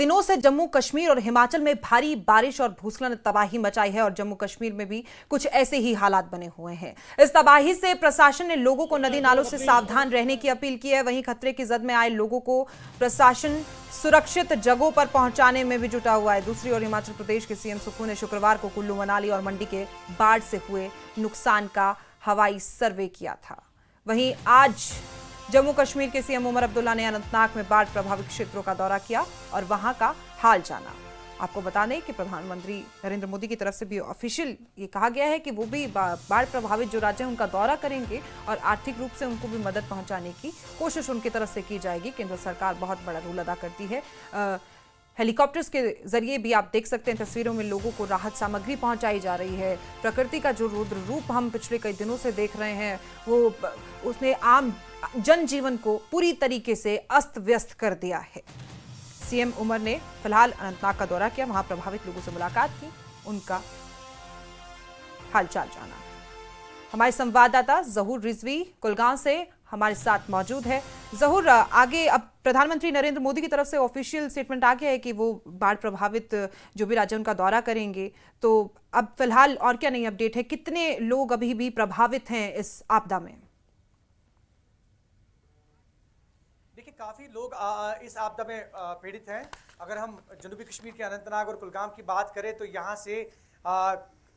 दिनों से जम्मू कश्मीर और हिमाचल में भारी बारिश और भूस्खलन ने तबाही मचाई है और जम्मू कश्मीर में भी कुछ ऐसे ही हालात बने हुए हैं। इस तबाही से प्रशासन ने लोगों को नदी नालों से सावधान रहने की अपील की है। वहीं खतरे की जद में आए लोगों को प्रशासन सुरक्षित जगहों पर पहुंचाने में भी जुटा हुआ है। दूसरी ओर हिमाचल प्रदेश के सीएम सुक्खू ने शुक्रवार को कुल्लू, मनाली और मंडी के बाढ़ से हुए नुकसान का हवाई सर्वे किया था। वहीं आज जम्मू कश्मीर के सीएम उमर अब्दुल्ला ने अनंतनाग में बाढ़ प्रभावित क्षेत्रों का दौरा किया और वहां का हाल जाना। आपको बता दें कि प्रधानमंत्री नरेंद्र मोदी की तरफ से भी ऑफिशियल ये कहा गया है कि वो भी बाढ़ प्रभावित जो राज्य हैं उनका दौरा करेंगे और आर्थिक रूप से उनको भी मदद पहुंचाने की कोशिश उनकी तरफ से की जाएगी। केंद्र सरकार बहुत बड़ा रोल अदा करती है। हेलीकॉप्टर्स के जरिए भी आप देख सकते हैं तस्वीरों में लोगों को राहत सामग्री पहुंचाई जा रही है। प्रकृति का जो रुद्र रूप हम पिछले कई दिनों से देख रहे हैं वो उसने आम जनजीवन को पूरी तरीके से अस्त व्यस्त कर दिया है। सीएम उमर ने फिलहाल अनंतनाग का दौरा किया, वहां प्रभावित लोगों से मुलाकात की, उनका हालचाल जाना। हमारे संवाददाता जहूर रिजवी कुलगांव से हमारे साथ मौजूद है। जहूर, आगे अब प्रधानमंत्री नरेंद्र मोदी की तरफ से ऑफिशियल स्टेटमेंट आ गया है कि वो बाढ़ प्रभावित जो भी राज्य उनका दौरा करेंगे, तो अब फिलहाल और क्या नई अपडेट है? कितने लोग अभी भी प्रभावित हैं इस आपदा में? देखिए, काफी लोग इस आपदा में पीड़ित हैं। अगर हम जनूबी कश्मीर के अनंतनाग और कुलगाम की बात करें तो यहाँ से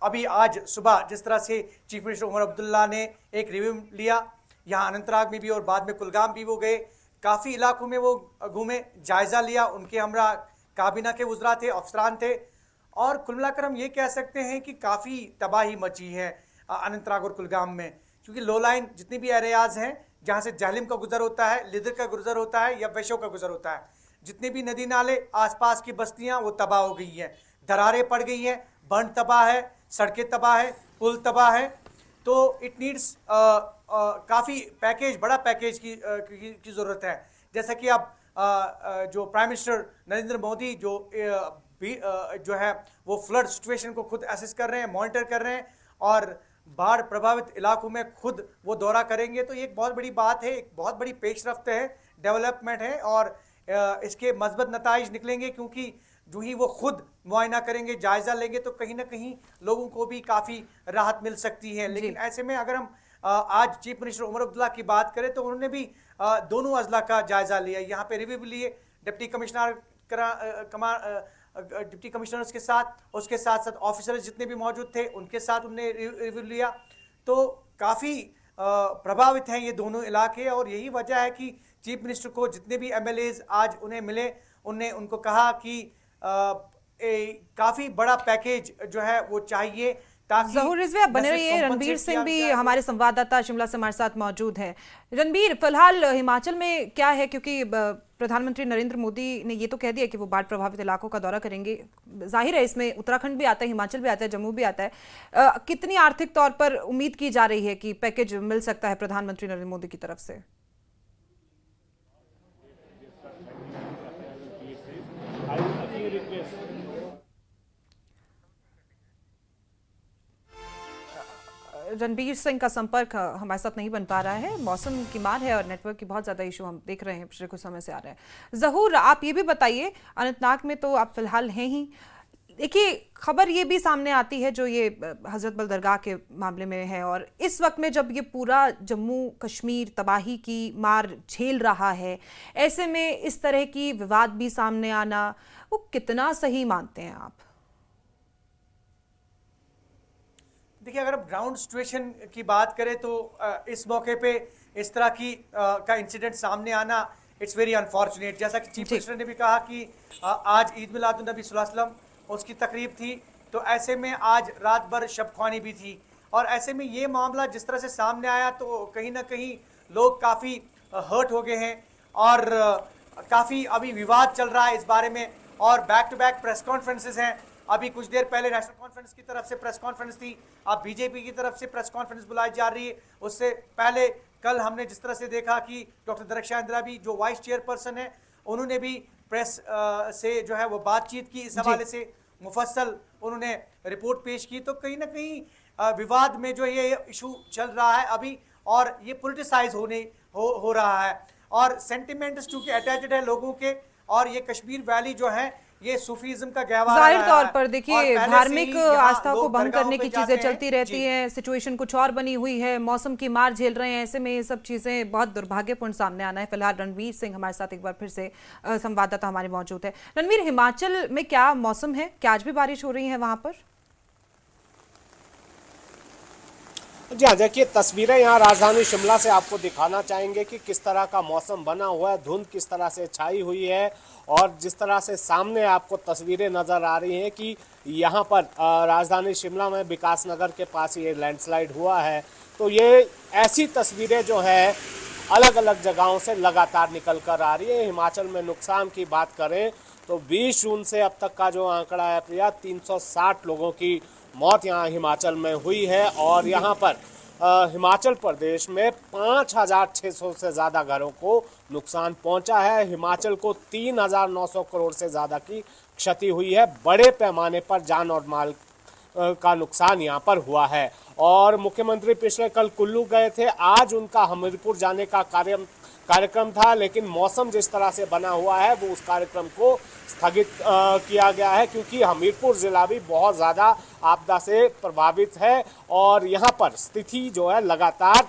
अभी आज सुबह जिस तरह से चीफ मिनिस्टर उमर अब्दुल्ला ने एक रिव्यू लिया, यहाँ अनंतनाग में भी और बाद में कुलगाम भी वो गए, काफ़ी इलाकों में वो घूमे, जायज़ा लिया। उनके हमरा काबीना के वज़रा थे, अफसरान थे, और कुल मिलाकर हम ये कह सकते हैं कि काफ़ी तबाही मची है अनंतनाग और कुलगाम में, क्योंकि लो लाइन जितनी भी एरियाज़ हैं जहाँ से जहलिम का गुजर होता है, लिदर का गुजर होता है या वैशो का गुजर होता है, जितने भी नदी नाले आसपास की बस्तियाँ वो तबाह हो गई हैं, दरारें पड़ गई हैं, बंद तबाह है, सड़कें तबाह है, पुल तबाह है। तो इट नीड्स काफ़ी पैकेज, बड़ा पैकेज की ज़रूरत है। जैसा कि अब जो प्राइम मिनिस्टर नरेंद्र मोदी जो है वो फ्लड सिचुएशन को खुद असेस कर रहे हैं, मॉनिटर कर रहे हैं और बाढ़ प्रभावित इलाकों में खुद वो दौरा करेंगे, तो ये एक बहुत बड़ी बात है, एक बहुत बड़ी पेशरफ्त है, डेवलपमेंट है और इसके मज़बूत नताइज निकलेंगे, क्योंकि जो ही वो खुद मुआयना करेंगे, जायजा लेंगे, तो कहीं ना कहीं लोगों को भी काफ़ी राहत मिल सकती है। लेकिन ऐसे में अगर हम आज चीफ मिनिस्टर उमर अब्दुल्ला की बात करें तो उन्होंने भी दोनों अजला का जायजा लिया, यहाँ पे रिव्यू भी लिए डिप्टी कमिश्नर्स के साथ, उसके साथ साथ ऑफिसर्स जितने भी मौजूद थे उनके साथ उन्होंने रिव्यू लिया। तो काफ़ी प्रभावित हैं ये दोनों इलाके और यही वजह है कि चीफ मिनिस्टर को जितने भी एमएलएज आज उन्हें मिले, उन्हें उनको कहा कि काफ़ी बड़ा पैकेज जो है वो चाहिए। जहूर रिजवी, आप बने रहिए। रणबीर सिंह भी हमारे संवाददाता शिमला से हमारे साथ मौजूद हैं। रणबीर, फिलहाल हिमाचल में क्या है, क्योंकि प्रधानमंत्री नरेंद्र मोदी ने ये तो कह दिया कि वो बाढ़ प्रभावित इलाकों का दौरा करेंगे, जाहिर है इसमें उत्तराखंड भी आता है, हिमाचल भी आता है, जम्मू भी आता है। कितनी आर्थिक तौर पर उम्मीद की जा रही है कि पैकेज मिल सकता है प्रधानमंत्री नरेंद्र मोदी की तरफ से? रणबीर सिंह का संपर्क हमारे साथ नहीं बन पा रहा है, मौसम की मार है और नेटवर्क की बहुत ज़्यादा इशू हम देख रहे हैं पिछले कुछ समय से आ रहे हैं। जहूर, आप ये भी बताइए, अनंतनाग में तो आप फिलहाल हैं ही, देखिए खबर ये भी सामने आती है जो ये हजरत बल दरगाह के मामले में है, और इस वक्त में जब ये पूरा जम्मू कश्मीर तबाही की मार झेल रहा है, ऐसे में इस तरह की विवाद भी सामने आना वो कितना सही मानते हैं आप? देखिए, अगर हम ग्राउंड सिचुएशन की बात करें तो इस मौके पे इस तरह की का इंसिडेंट सामने आना इट्स वेरी अनफॉर्चुनेट। जैसा कि चीफ मिनिस्टर ने भी कहा कि आज ईद मिलादुन नबी सल्लल्लाहु अलैहि वसल्लम उसकी तकरीब थी, तो ऐसे में आज रात भर शब ख्वानी भी थी, और ऐसे में ये मामला जिस तरह से सामने आया तो कहीं ना कहीं लोग काफ़ी हर्ट हो गए हैं और काफ़ी अभी विवाद चल रहा है इस बारे में, और back to back press conferences हैं। अभी कुछ देर पहले नेशनल कॉन्फ्रेंस की तरफ से प्रेस कॉन्फ्रेंस थी, अब बीजेपी की तरफ से प्रेस कॉन्फ्रेंस बुलाई जा रही है। उससे पहले कल हमने जिस तरह से देखा कि डॉक्टर दरख्शां इंदिरा भी जो वाइस चेयरपर्सन है, उन्होंने भी प्रेस से जो है वो बातचीत की, इस हवाले से मुफस्सल उन्होंने रिपोर्ट पेश की। तो कहीं ना कहीं विवाद में जो ये इशू चल रहा है अभी, और ये पोलिटिसाइज हो रहा है, और सेंटिमेंट्स चूँकि अटैच्ड है लोगों के, और ये कश्मीर वैली जो है ये सूफीज्म का गहवारा जाहिर रहा तौर है। पर और देखिए पहले से धार्मिक ही यहाँ आस्था को लोग भंग दरगाहों करने पे की जाते चीजें हैं। चलती रहती जी। हैं, सिचुएशन कुछ और बनी हुई है, मौसम की मार झेल रहे हैं, ऐसे में ये सब चीजें बहुत दुर्भाग्यपूर्ण सामने आना है। फिलहाल रणवीर सिंह हमारे साथ एक बार फिर से संवाददाता हमारे मौजूद है। रणवीर, हिमाचल में क्या मौसम है, क्या आज भी बारिश हो रही है वहां पर? जी हाँ, देखिए तस्वीरें यहाँ राजधानी शिमला से आपको दिखाना चाहेंगे कि किस तरह का मौसम बना हुआ है, धुंध किस तरह से छाई हुई है और जिस तरह से सामने आपको तस्वीरें नज़र आ रही हैं कि यहाँ पर राजधानी शिमला में विकास नगर के पास ये लैंडस्लाइड हुआ है। तो ये ऐसी तस्वीरें जो है अलग अलग जगहों से लगातार निकल कर आ रही है। हिमाचल में नुकसान की बात करें तो 20 जून से अब तक का जो आंकड़ा है प्रिया, 360 लोगों की मौत यहाँ हिमाचल में हुई है और यहाँ पर हिमाचल प्रदेश में 5,600 से ज़्यादा घरों को नुकसान पहुंचा है। हिमाचल को 3,900 करोड़ से ज़्यादा की क्षति हुई है। बड़े पैमाने पर जान और माल का नुकसान यहाँ पर हुआ है और मुख्यमंत्री पिछले कल कुल्लू गए थे। आज उनका हमीरपुर जाने का कार्यक्रम था, लेकिन मौसम जिस तरह से बना हुआ है वो उस कार्यक्रम को स्थगित किया गया है क्योंकि हमीरपुर जिला भी बहुत ज़्यादा आपदा से प्रभावित है और यहाँ पर स्थिति जो है लगातार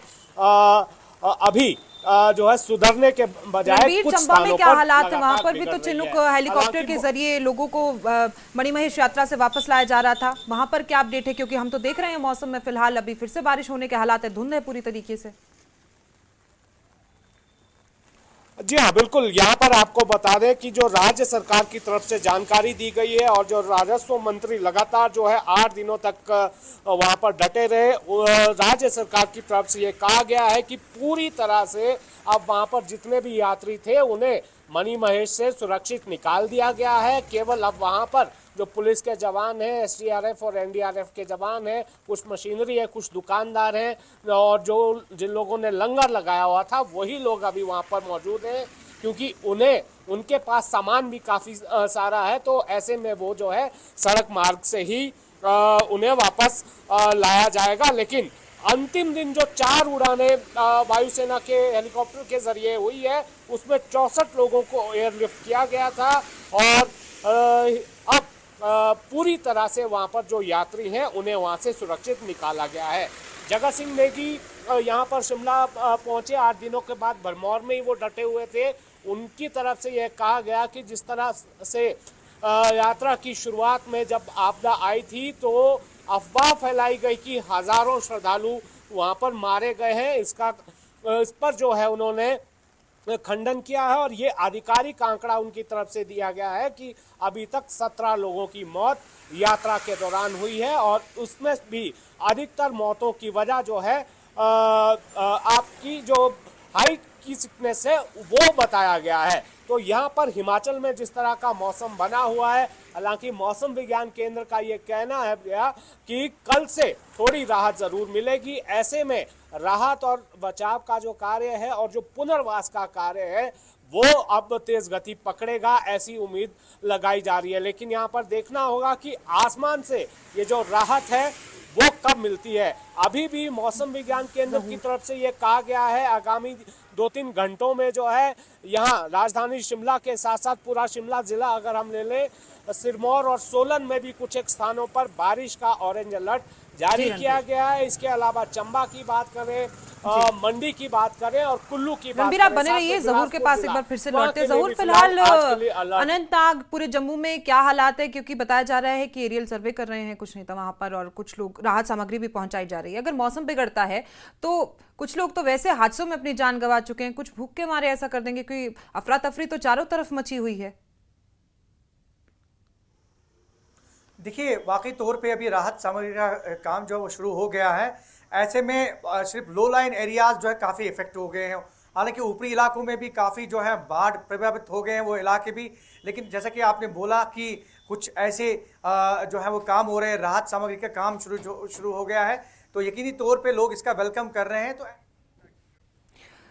अभी जो है सुधरने के बजाय कुछ चंबा में स्थानों क्या पर हालात है? वहां लगातार पर भी तो बिगड़ रही चिनूक है। हेलीकॉप्टर हालांकि के जरिए लोगों को मणिमहेश यात्रा से वापस लाया जा रहा था, वहां पर क्या अपडेट है? क्योंकि हम तो देख रहे हैं मौसम में फिलहाल अभी फिर से बारिश होने के हालात है, धुंध है पूरी तरीके से। जी हाँ, बिल्कुल। यहाँ पर आपको बता दें कि जो राज्य सरकार की तरफ से जानकारी दी गई है और जो राजस्व मंत्री लगातार जो है 8 दिनों तक वहाँ पर डटे रहे, राज्य सरकार की तरफ से ये कहा गया है कि पूरी तरह से अब वहाँ पर जितने भी यात्री थे उन्हें मणिमहेश से सुरक्षित निकाल दिया गया है। केवल अब वहाँ पर जो पुलिस के जवान हैं, एसडीआरएफ और एनडीआरएफ के जवान हैं, कुछ मशीनरी है, कुछ दुकानदार हैं और जो जिन लोगों ने लंगर लगाया हुआ था वही लोग अभी वहाँ पर मौजूद हैं क्योंकि उनके पास सामान भी काफ़ी सारा है। तो ऐसे में वो जो है सड़क मार्ग से ही उन्हें वापस लाया जाएगा। लेकिन अंतिम दिन जो 4 उड़ानें वायुसेना के हेलीकॉप्टर के जरिए हुई है उसमें 64 लोगों को एयरलिफ्ट किया गया था और अब पूरी तरह से वहाँ पर जो यात्री हैं उन्हें वहाँ से सुरक्षित निकाला गया है। जगत सिंह नेगी यहाँ पर शिमला पहुँचे 8 दिनों के बाद, भरमौर में ही वो डटे हुए थे। उनकी तरफ से यह कहा गया कि जिस तरह से यात्रा की शुरुआत में जब आपदा आई थी तो अफवाह फैलाई गई कि हजारों श्रद्धालु वहाँ पर मारे गए हैं। इस पर जो है उन्होंने खंडन किया है और ये आधिकारिक आंकड़ा उनकी तरफ से दिया गया है कि अभी तक 17 लोगों की मौत यात्रा के दौरान हुई है और उसमें भी अधिकतर मौतों की वजह जो है आपकी जो हाइट की सिकनेस है वो बताया गया है। तो यहाँ पर हिमाचल में जिस तरह का मौसम बना हुआ है, हालांकि मौसम विज्ञान केंद्र का ये कहना है कि कल से थोड़ी राहत जरूर मिलेगी। ऐसे में राहत और बचाव का जो कार्य है और जो पुनर्वास का कार्य है वो अब तेज गति पकड़ेगा, ऐसी उम्मीद लगाई जा रही है। लेकिन यहाँ पर देखना होगा कि आसमान से ये जो राहत है वो कब मिलती है। अभी भी मौसम विज्ञान केंद्र की तरफ से ये कहा गया है आगामी 2-3 घंटों में जो है यहाँ राजधानी शिमला के साथ साथ पूरा शिमला जिला अगर हम ले लें, सिरमौर और सोलन में भी कुछ एक स्थानों पर बारिश का ऑरेंज अलर्ट जारी किया गया है। इसके अलावा चंबा की बात करें, मंडी की बात करें और कुल्लू की बात करें। बने रहिए, जहूर के पास एक बार फिर से लौटते। जहूर, फिलहाल अनंतनाग पूरे जम्मू में क्या हालात है? क्योंकि बताया जा रहा है कि एरियल सर्वे कर रहे हैं कुछ नेता वहां पर और कुछ लोग राहत सामग्री भी पहुंचाई जा रही है। अगर मौसम बिगड़ता है तो कुछ लोग तो वैसे हादसों में अपनी जान गंवा चुके हैं, कुछ भूख के मारे ऐसा कर देंगे क्योंकि अफरा तफरी तो चारों तरफ मची हुई है। देखिए, वाकई तौर पे अभी राहत सामग्री का काम जो है वो शुरू हो गया है। ऐसे में सिर्फ लो लाइन एरियाज जो है काफ़ी इफेक्ट हो गए हैं। हालांकि ऊपरी इलाकों में भी काफ़ी जो है बाढ़ प्रभावित हो गए हैं वो इलाके भी। लेकिन जैसा कि आपने बोला कि कुछ ऐसे जो है वो काम हो रहे हैं, राहत सामग्री का काम शुरू हो गया है, तो यकीनी तौर पे लोग इसका वेलकम कर रहे हैं। तो